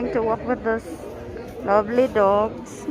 fun to walk with those lovely dogs.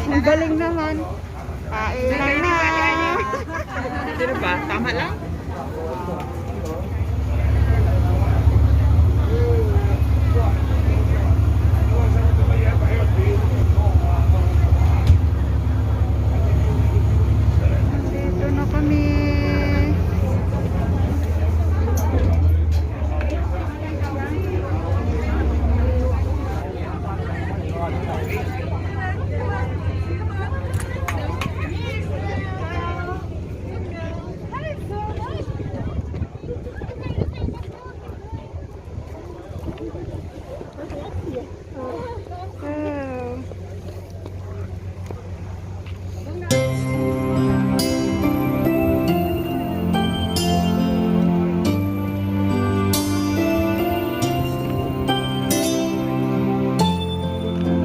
Ang galing naman. Kain na. Sino ba? Tama lang? Dito na kami.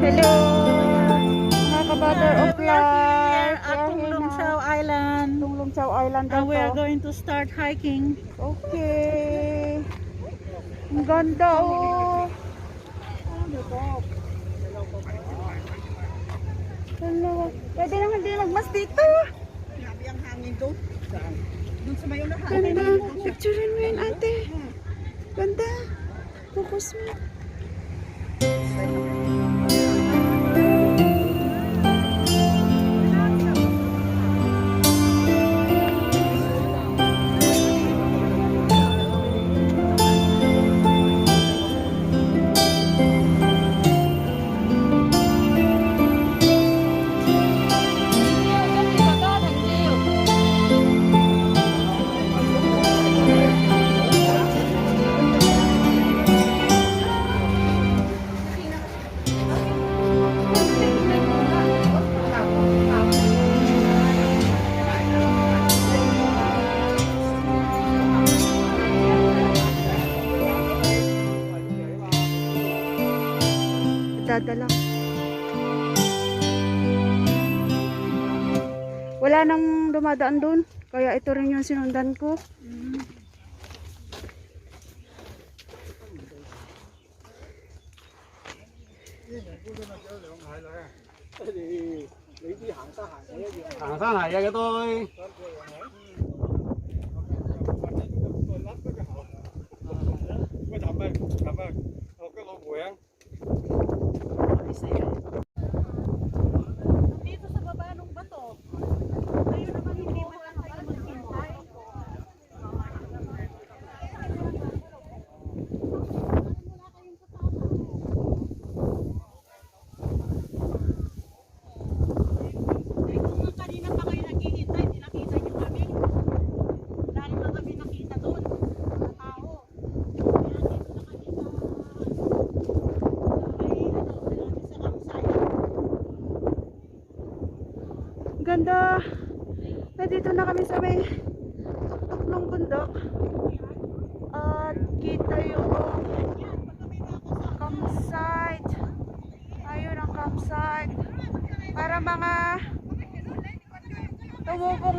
Hello, mga ka-Mother of Love. At Chau Island. Chau Island daw We are to. going to start hiking. Okay. Ang ganda oh. Hello. Pwede naman din magmas dito. Grabe ang hangin doon. Doon sa mayo na Ganda. Picturein mo yun ate. Ganda. Focus mo. Dadala. Wala nang dumadaan doon. Kaya ito rin yung sinundan ko. Hàng sáng này cho tôi. Dito sa baba ng bato. Ayun naman hindi mo lang kayo maghintay. Kanina pa kayo naghihintay, nakita niyo kami. Dahil pa kami nakita doon. Mga tao. Ganda. Dito na kami sa may tuktok ng bundok. At kita yung campsite. Ayun ang campsite. Para mga tumubong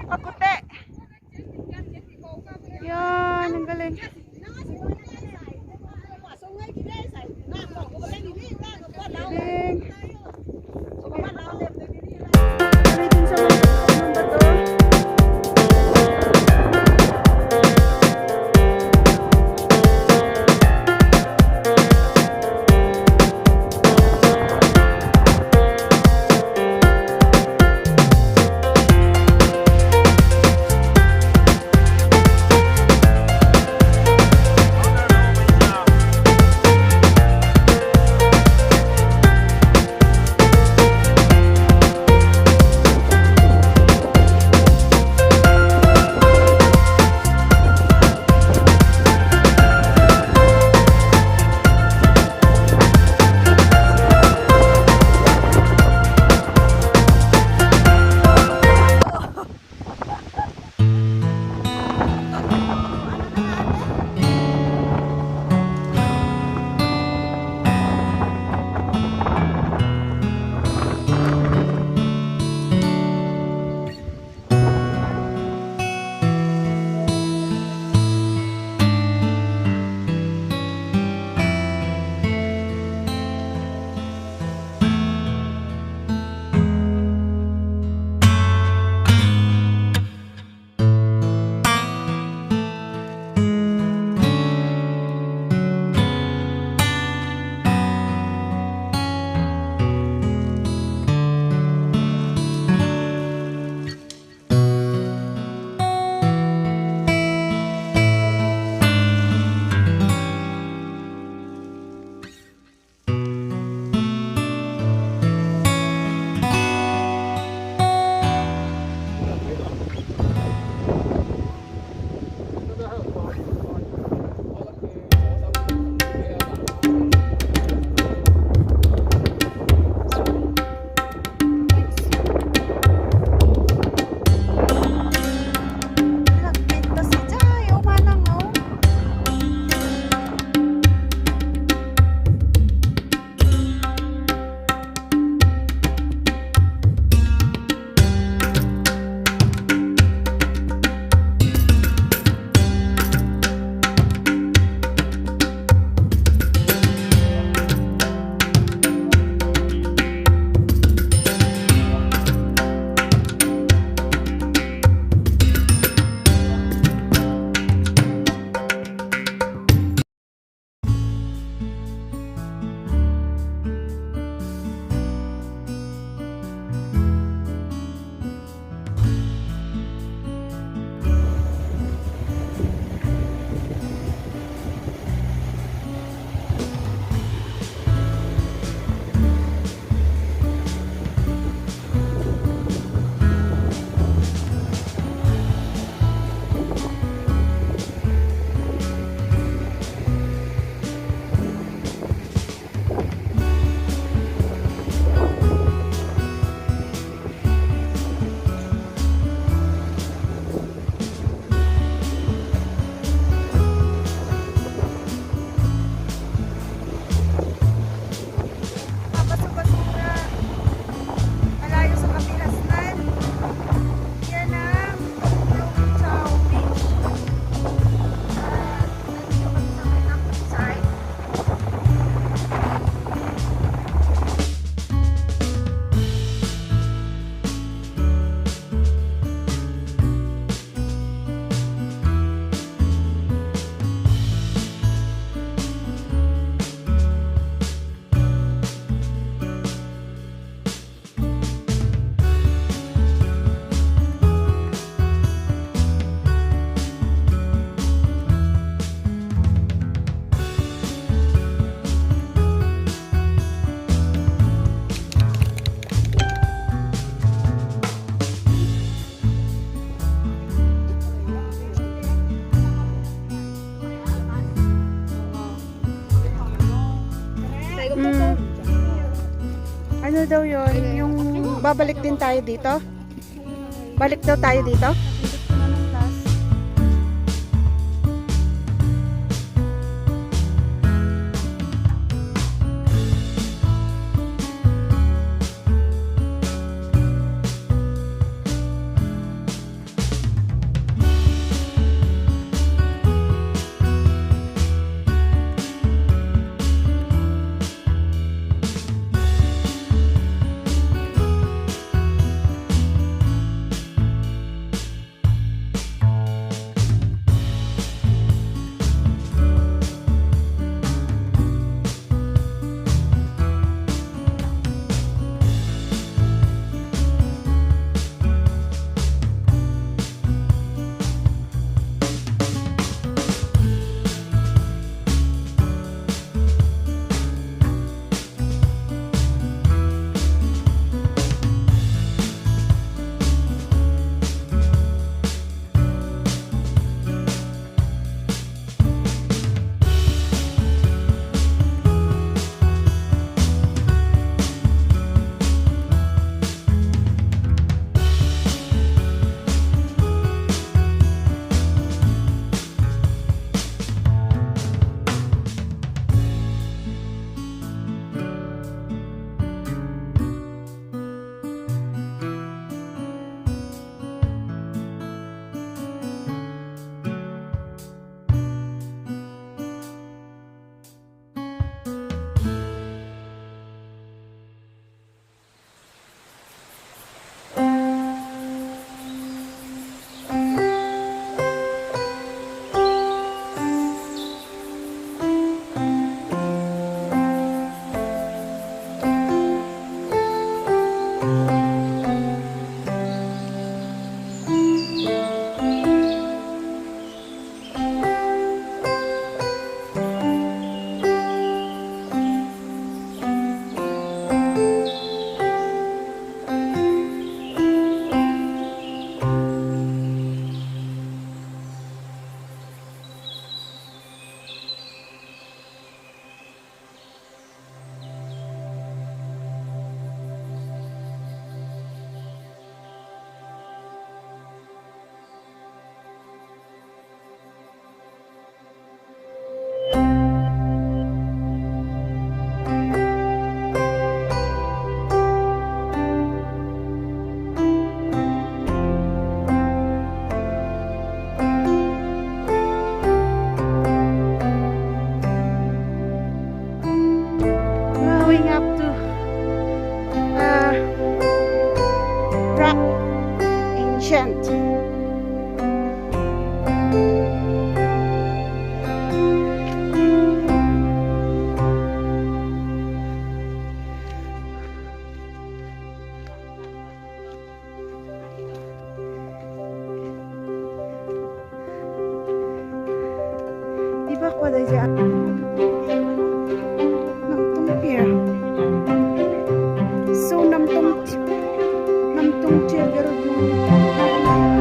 pakute. Yan, ang galing. Galing. daw yon, yung babalik din tayo dito. Balik daw tayo dito. Going up to Rock Ancient. Diba ko dahil siya Tung pier. So Tung pier pero yung isa siyang rock.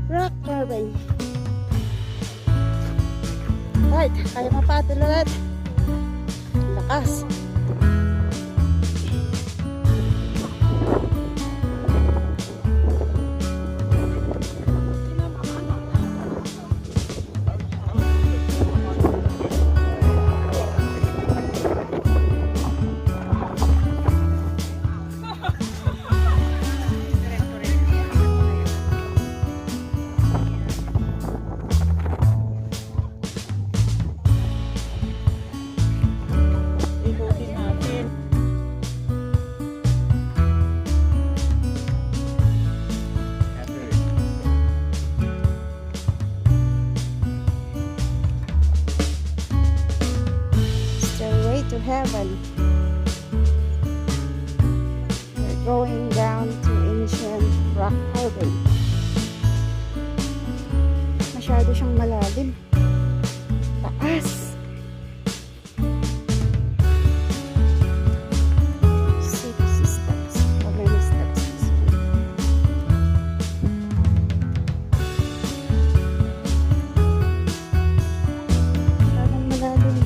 Rock carving. Right, kaya mapatol ulit. Lakas. Ikutin natin. Stairway to heaven. We're going down to ancient rock carving. Masyado siyang malalim. Taas. 6 steps. How many steps is it? Masyadong malalim.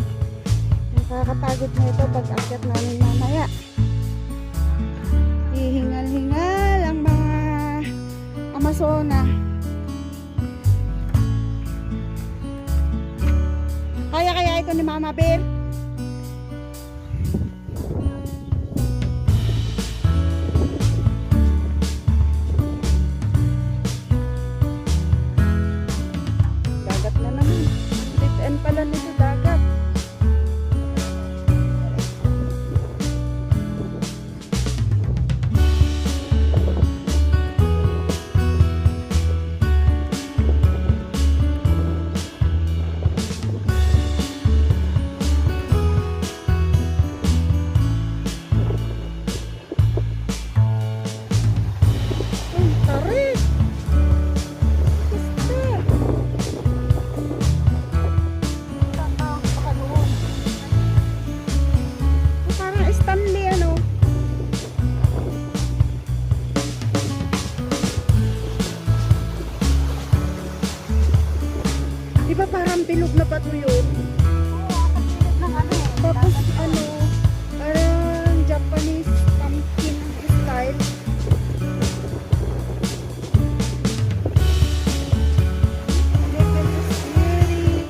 Nakakapagod na ito pag akyat namin mamaya. Hihingal-hingal ang mga Amazona. Kaya ito ni Mama Bear? Dagat na naman. Dead end pala nito, dagat. Ay, tarik! Sister! Parang Stanley, ano? Di ba parang bilog na bato yun? Tapos ano, parang Japanese pumpkin style. Little scary.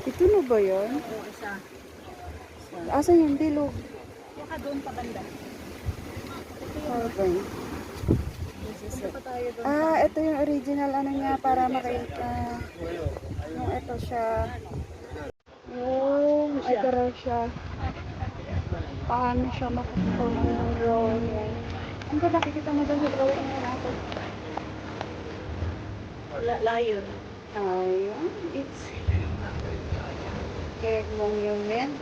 Ito na ba yan? Oo, isa. Asan yung bilog? Baka doon pa banda. Carving. Punta pa tayo doon. Ah, ito yung original ano niya para makita. Yung ito siya. Yung ito raw siya. Paano siya makapagpapag ng drawing yan. Ang ba nakikita mo doon sa drawing na natin? Layon. Ayun. It's Keg Monument.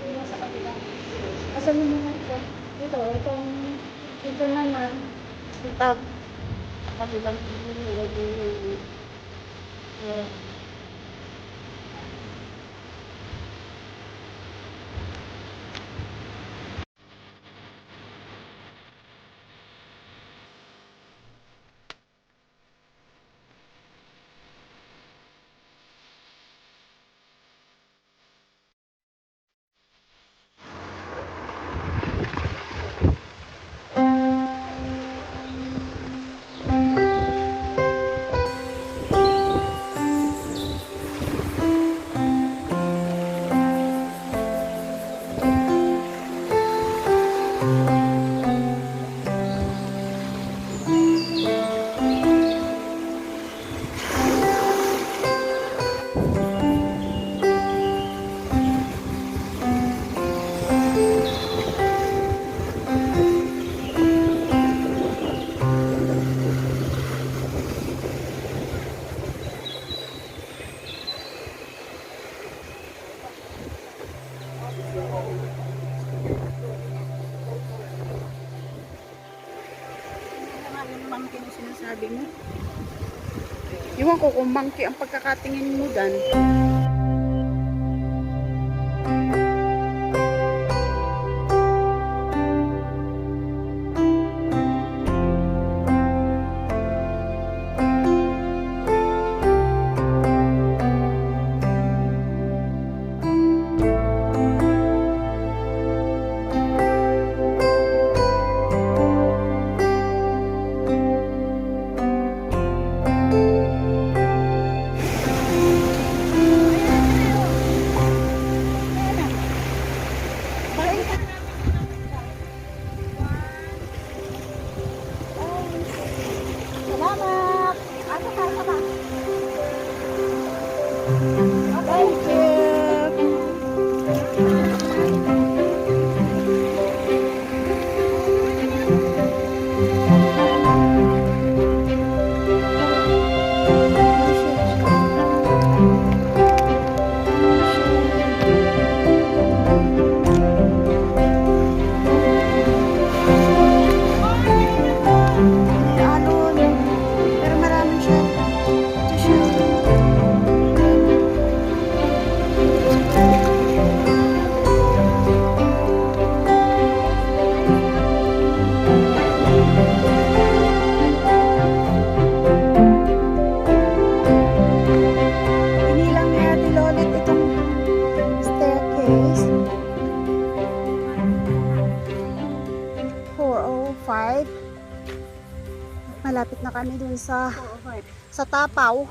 Yung sa kabila. Asan mo naman ito? Ito naman. Ito. Kabilang yung sabi mo. Iwan ko kung monkey ang pagkakatingin mo dan. Salamat! Ano ka ba? Thank you! Pero marami siya. Ito siya. Inilang ni Ate Lolit itong staircase. 405. Malapit na kami dun sa Tapaw.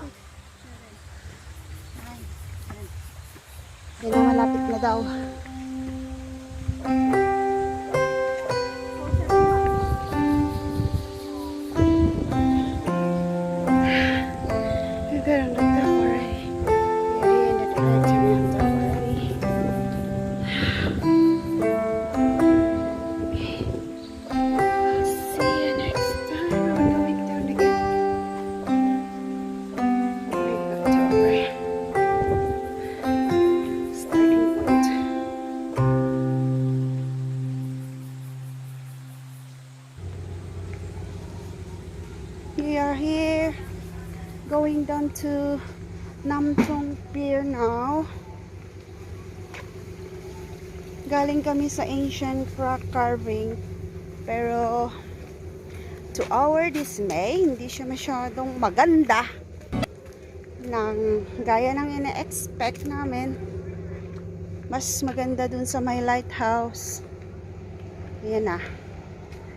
Yan ang malapit na daw. Garang ganda already. Yari, nag-diretso na yung ganda already. See you next time. We're going down again. October. Starting point. We are here going down to Tung pier now. Galing kami sa ancient rock carving, pero to our dismay, hindi siya masyadong maganda ng gaya ng ina-expect namin. Mas maganda dun sa may lighthouse. Ayan na.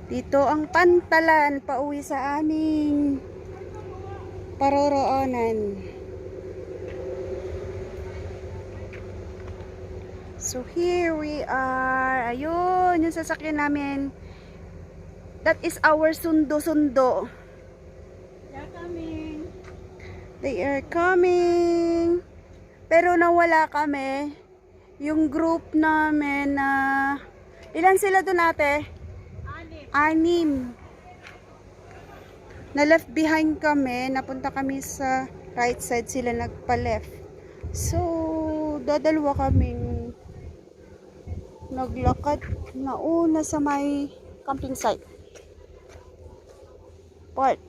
Dito ang pantalan pauwi sa aming paroroonan. So here we are. Ayun, yung sasakyan namin. That is our sundo-sundo. They're coming. They are coming. Pero nawala kami. Yung group namin na... ilan sila doon ate? 6. Na left behind kami. Napunta kami sa right side. Sila nagpa-left. So, dadalwa kaming naglakad na una sa may camping site. Part.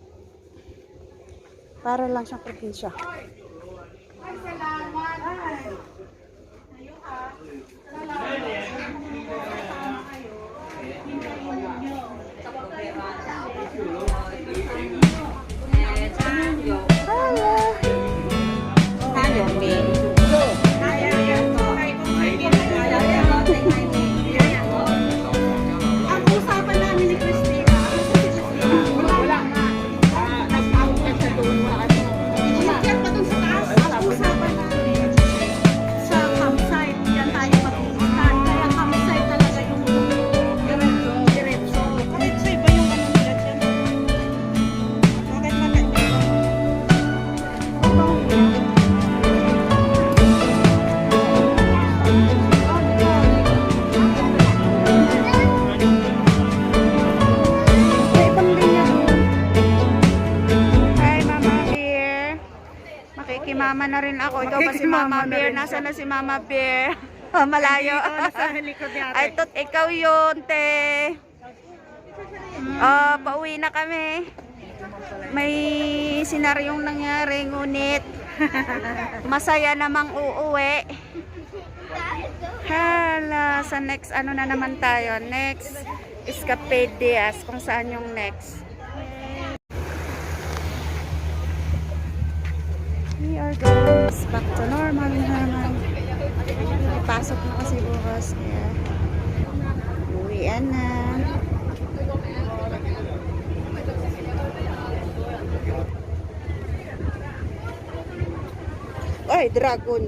Para lang sa probinsya. Ay, salamat. Ayun ha. Ang usapan namin ni Christina, wala nga. Nag-out sa doon. Iikyat pa doon sa taas. Ang usapan namin sa campsite, yan tayo mag-iistan. Kaya campsite talaga yung diretso. Kahit sa iba yung ano nila dyan. Bakit maganda? May ibang linya doon. Hi, Mama Bear. Makikimama na rin ako. Ikaw ba si Mama Bear? Nasaan na si Mama Bear? Malayo. Sa likod niya. Ay, tot, ikaw yun, te. Pauwi na kami. may senaryong nangyari, ngunit masaya namang uuwi. Hala, sa next ano na naman tayo? Next Escapedias, kung saan yung next. We are guys back to normal naman. Pasok na kasi bukas, kaya uwian na. Ay, dragon.